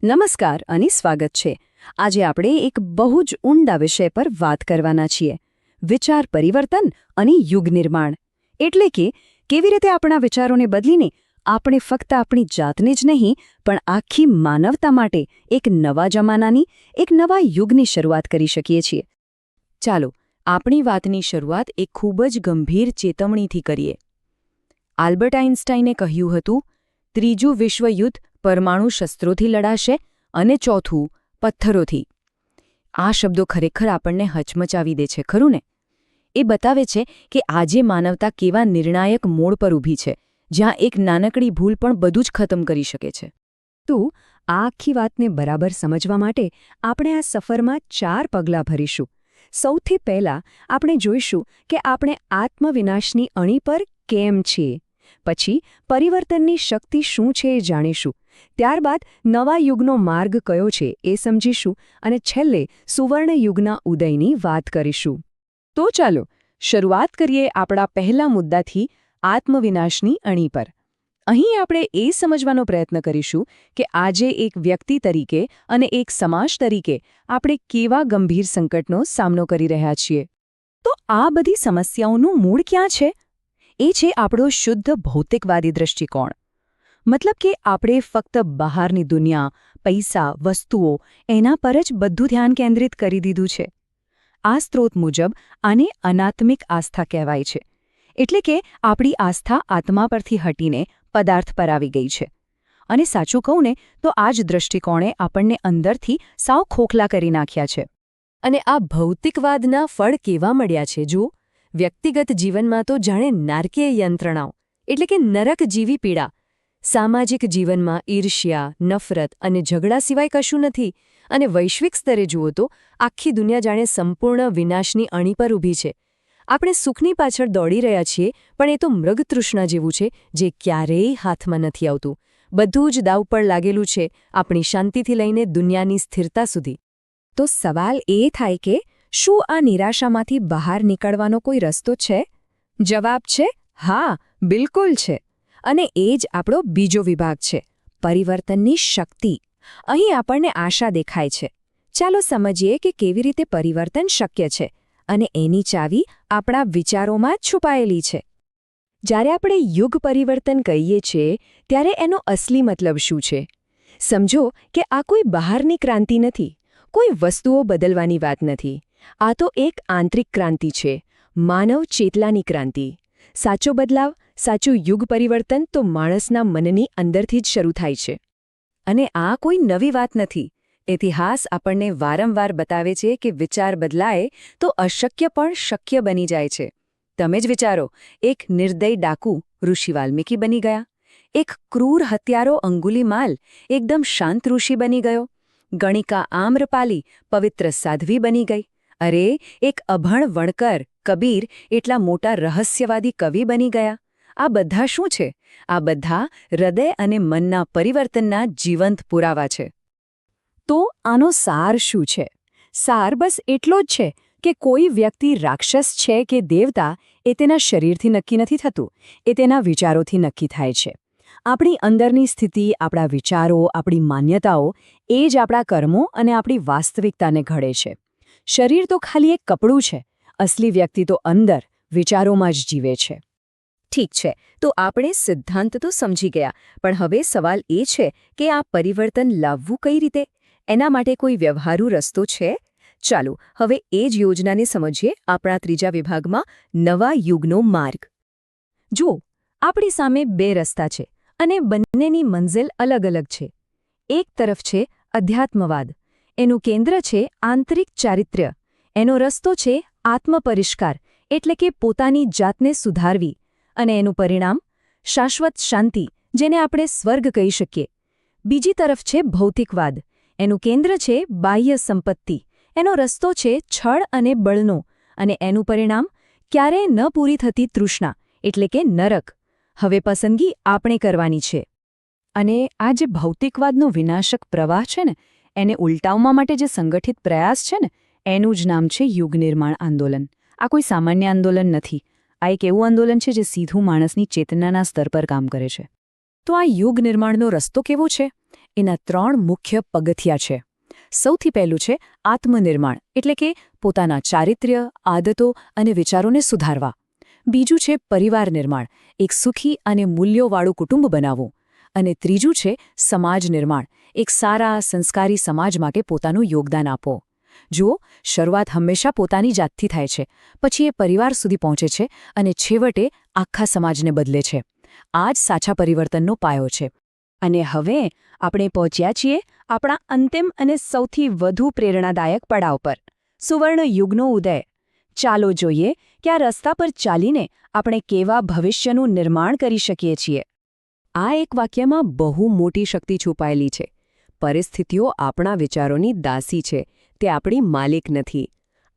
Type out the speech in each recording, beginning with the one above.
નમસ્કાર અને સ્વાગત છે. આજે આપણે એક બહુ જ ઊંડા વિષય પર વાત કરવાના છીએ. વિચાર પરિવર્તન અને યુગ નિર્માણ. એટલે કે કેવી રીતે આપણા વિચારોને બદલીને આપણે ફક્ત આપણી જાતને જ નહીં પણ આખી માનવતા માટે એક નવા જમાનાની, એક નવા યુગની શરૂઆત કરી શકીએ છીએ. ચાલો, આપણી વાતની શરૂઆત એક ખૂબ જ ગંભીર ચેતવણીથી કરીએ. આલ્બર્ટ આઇન્સ્ટાઈને કહ્યું હતું, ત્રીજું વિશ્વયુદ્ધ પરમાણુ શસ્ત્રોથી લડાશે અને ચોથું પથ્થરોથી. આ શબ્દો ખરેખર આપણને હચમચાવી દે છે, ખરું ને? એ બતાવે છે કે આજે માનવતા કેવા નિર્ણાયક મોડ પર ઊભી છે, જ્યાં એક નાનકડી ભૂલ પણ બધું જ ખતમ કરી શકે છે. તો આ આખી વાતને બરાબર સમજવા માટે આપણે આ સફરમાં 4 પગલાં ભરીશું. સૌથી પહેલાં આપણે જોઈશું કે આપણે આત્મવિનાશની અણી પર કેમ છીએ. પછી પરિવર્તનની શક્તિ શું છે એ જાણીશું. ત્યારબાદ નવા યુગનો માર્ગ કયો છે એ સમજીશું અને છેલ્લે સુવર્ણ યુગના ઉદયની વાત કરીશું. તો ચાલો શરૂઆત કરીએ આપણા પહેલા મુદ્દાથી, આત્મવિનાશની અણી પર. અહીં આપણે એ સમજવાનો પ્રયત્ન કરીશું કે આજે એક વ્યક્તિ તરીકે અને એક સમાજ તરીકે આપણે કેવા ગંભીર સંકટનો સામનો કરી રહ્યા છીએ. તો આ બધી સમસ્યાઓનું મૂળ ક્યાં છે? એ છે આપણો શુદ્ધ ભૌતિકવાદી દૃષ્ટિકોણ. મતલબ કે આપણે ફક્ત બહારની દુનિયા, પૈસા, વસ્તુઓ એના પર જ બધું ધ્યાન કેન્દ્રિત કરી દીધું છે. આ સ્ત્રોત મુજબ આને અનાત્મિક આસ્થા કહેવાય છે. એટલે કે આપણી આસ્થા આત્મા પરથી હટીને પદાર્થ પર આવી ગઈ છે. અને સાચું કહું ને તો આ જ દૃષ્ટિકોણે આપણને અંદરથી સાવ ખોખલા કરી નાખ્યા છે. અને આ ભૌતિકવાદના ફળ કેવા મળ્યા છે જો? વ્યક્તિગત જીવનમાં તો જાણે નારકીય યંત્રણાઓ, એટલે કે નરક જેવી પીડા. સામાજિક જીવનમાં ઈર્ષ્યા, નફરત અને ઝઘડા સિવાય કશું નથી. અને વૈશ્વિક સ્તરે જુઓ તો આખી દુનિયા જાણે સંપૂર્ણ વિનાશની અણી પર ઊભી છે. આપણે સુખની પાછળ દોડી રહ્યા છીએ, પણ એ તો મૃગતૃષ્ણા જેવું છે જે ક્યારેય હાથમાં નથી આવતું. બધું જ દાવ પર લાગેલું છે, આપણી શાંતિથી લઈને દુનિયાની સ્થિરતા સુધી. તો સવાલ એ થાય કે શું આ નિરાશામાંથી બહાર નીકળવાનો કોઈ રસ્તો છે? જવાબ છે હા, બિલકુલ છે. અને એ જ આપણો બીજો વિભાગ છે, પરિવર્તનની શક્તિ. અહીં આપણને આશા દેખાય છે. ચાલો સમજીએ કે કેવી રીતે પરિવર્તન શક્ય છે અને એની ચાવી આપણા વિચારોમાં જ છુપાયેલી છે. જ્યારે આપણે યુગ પરિવર્તન કહીએ છીએ ત્યારે એનો અસલી મતલબ શું છે? સમજો કે આ કોઈ બહારની ક્રાંતિ નથી, કોઈ વસ્તુઓ બદલવાની વાત નથી. આ તો એક આંતરિક ક્રાંતિ છે, માનવ ચેતનાની ક્રાંતિ. સાચો બદલાવ, સાચું યુગ પરિવર્તન તો માણસના મનની અંદરથી જ શરૂ થાય છે. અને આ કોઈ નવી વાત નથી. ઇતિહાસ આપણને વારંવાર બતાવે છે કે વિચાર બદલાય તો અશક્ય પણ શક્ય બની જાય છે. તમે જ વિચારો, એક નિર્દય ડાકુ ઋષિ વાલ્મીકી બની ગયા. એક ક્રૂર હત્યારો અંગુલીમાલ એકદમ શાંત ઋષિ બની ગયો. ગણિકા આમ્રપાલી પવિત્ર સાધ્વી બની ગઈ. અરે, એક અભણ વણકર કબીર એટલા મોટા રહસ્યવાદી કવિ બની ગયા. આ બધા શું છે? આ બધા હૃદય અને મનના પરિવર્તનના જીવંત પુરાવા છે. તો આનો સાર શું છે? સાર બસ એટલો જ છે કે કોઈ વ્યક્તિ રાક્ષસ છે કે દેવતા એ તેના શરીરથી નક્કી નથી થતું, એ તેના વિચારોથી નક્કી થાય છે. આપણી અંદરની સ્થિતિ, આપણા વિચારો, આપણી માન્યતાઓ એ જ આપણા કર્મો અને આપણી વાસ્તવિકતાને ઘડે છે. શરીર તો ખાલી એક કપડું છે, અસલી વ્યક્તિ તો અંદર વિચારોમાં જ જીવે છે. ઠીક છે, તો આપણે સિદ્ધાંત તો સમજી ગયા, પણ હવે સવાલ એ છે કે આ પરિવર્તન લાવવું કઈ રીતે? એના માટે કોઈ વ્યવહારુ રસ્તો છે? ચાલો હવે એ જ યોજનાને સમજીએ આપણા ત્રીજા વિભાગમાં, નવા યુગનો માર્ગ. જુઓ, આપણી સામે 2 રસ્તા છે અને બંનેની મંઝિલ અલગ અલગ છે. એક તરફ છે અધ્યાત્મવાદ. એનું કેન્દ્ર છે આંતરિક ચારિત્ર્ય. એનો રસ્તો છે આત્મપરિષ્કાર, એટલે કે પોતાની જાતને સુધારવી. અને એનું પરિણામ શાશ્વત શાંતિ, જેને આપણે સ્વર્ગ કહી શકીએ. બીજી તરફ છે ભૌતિકવાદ. એનું કેન્દ્ર છે બાહ્ય સંપત્તિ. એનો રસ્તો છે છળ અને બળનો. અને એનું પરિણામ ક્યારેય ન પૂરી થતી તૃષ્ણા, એટલે કે નરક. હવે પસંદગી આપણે કરવાની છે. અને આ જે ભૌતિકવાદનો વિનાશક પ્રવાહ છે ને, એને ઉલટાવવા માટે જે સંગઠિત પ્રયાસ છે ને, એનું જ નામ છે યુગ નિર્માણ આંદોલન. આ કોઈ સામાન્ય આંદોલન નથી. આ એક એવું આંદોલન છે જે સીધું માણસની ચેતનાના સ્તર પર કામ કરે છે. તો આ યુગ નિર્માણનો રસ્તો કેવો છે? એના 3 મુખ્ય પગથિયા છે. સૌથી પહેલું છે આત્મનિર્માણ, એટલે કે પોતાના ચારિત્ર્ય, આદતો અને વિચારોને સુધારવા. બીજું છે પરિવાર નિર્માણ, એક સુખી અને મૂલ્યોવાળું કુટુંબ બનાવવું. અને ત્રીજું છે સમાજ નિર્માણ, એક સારા સંસ્કારી સમાજ માટે પોતાનું યોગદાન આપો. જુઓ, શરૂઆત હંમેશા પોતાની જાતથી થાય છે, પછી એ પરિવાર સુધી પહોંચે છે અને છેવટે આખા સમાજને બદલે છે. આ જ સાચા પરિવર્તનનો પાયો છે. અને હવે આપણે પહોંચ્યા છીએ આપણા અંતિમ અને સૌથી વધુ પ્રેરણાદાયક પડાવ પર, સુવર્ણ યુગનો ઉદય. ચાલો જોઈએ કે આ રસ્તા પર ચાલીને આપણે કેવા ભવિષ્યનું નિર્માણ કરી શકીએ છીએ. આ એક વાક્યમાં બહુ મોટી શક્તિ છુપાયેલી છે. પરિસ્થિતિઓ આપણા વિચારોની દાસી છે, તે આપણી માલિક નથી.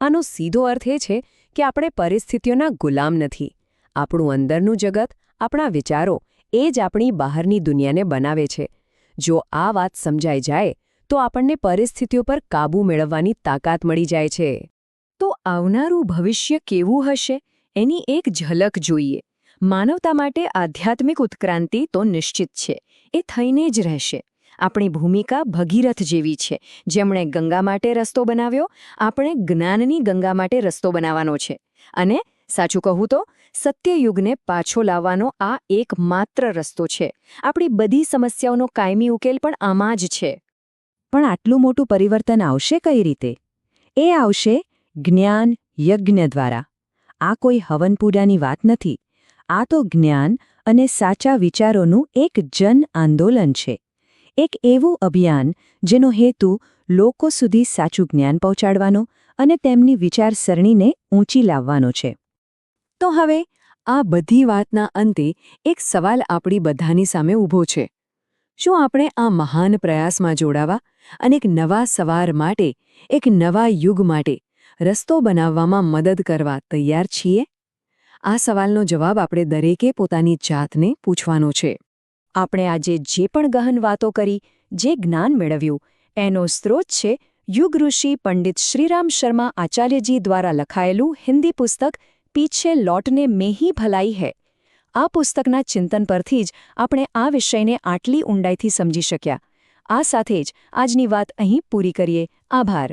આનો સીધો અર્થ એ છે કે આપણે પરિસ્થિતિઓના ગુલામ નથી. આપણું અંદરનું જગત, આપણા વિચારો, એ જ આપણી બહારની દુનિયાને બનાવે છે. જો આ વાત સમજાઈ જાય તો આપણને પરિસ્થિતિઓ પર કાબૂ મેળવવાની તાકાત મળી જાય છે. તો આવનારું ભવિષ્ય કેવું હશે એની એક ઝલક જોઈએ. માનવતા માટે આધ્યાત્મિક ઉત્ક્રાંતિ તો નિશ્ચિત છે, એ થઈને જ રહેશે. આપણી ભૂમિકા ભગીરથ જેવી છે, જેમણે ગંગા માટે રસ્તો બનાવ્યો. આપણે જ્ઞાનની ગંગા માટે રસ્તો બનાવવાનો છે. અને સાચું કહું તો સત્યયુગને પાછો લાવવાનો આ એકમાત્ર રસ્તો છે. આપણી બધી સમસ્યાઓનો કાયમી ઉકેલ પણ આમાં જ છે. પણ આટલું મોટું પરિવર્તન આવશે કઈ રીતે? એ આવશે જ્ઞાન યજ્ઞ દ્વારા. આ કોઈ હવનપૂજાની વાત નથી. આ તો જ્ઞાન અને સાચા વિચારોનું એક જન આંદોલન છે. એક એવું અભિયાન જેનો હેતુ લોકો સુધી સાચું જ્ઞાન પહોંચાડવાનો અને તેમની વિચારસરણીને ઊંચી લાવવાનો છે. તો હવે આ બધી વાતના અંતે એક સવાલ આપણી બધાની સામે ઊભો છે. શું આપણે આ મહાન પ્રયાસમાં જોડાવા અને એક નવા સવાર માટે, એક નવા યુગ માટે રસ્તો બનાવવામાં મદદ કરવા તૈયાર છીએ? આ સવાલનો જવાબ આપણે દરેકે પોતાની જાતને પૂછવાનો છે. આપણે આજે જે પણ ગહન વાતો કરી, જે જ્ઞાન મેળવ્યું, એનો સ્ત્રોત છે યુગ ઋષિ પંડિત શ્રીરામ શર્મા આચાર્યજી દ્વારા લખાયેલું હિન્દી પુસ્તક પીછે લૌટને મેં હી ભલાઈ હૈ. આ પુસ્તકના ચિંતન પરથી જ આપણે આ વિષયને આટલી ઊંડાઈથી સમજી શક્યા. આ સાથે જ આજની વાત અહીં પૂરી કરીએ. આભાર.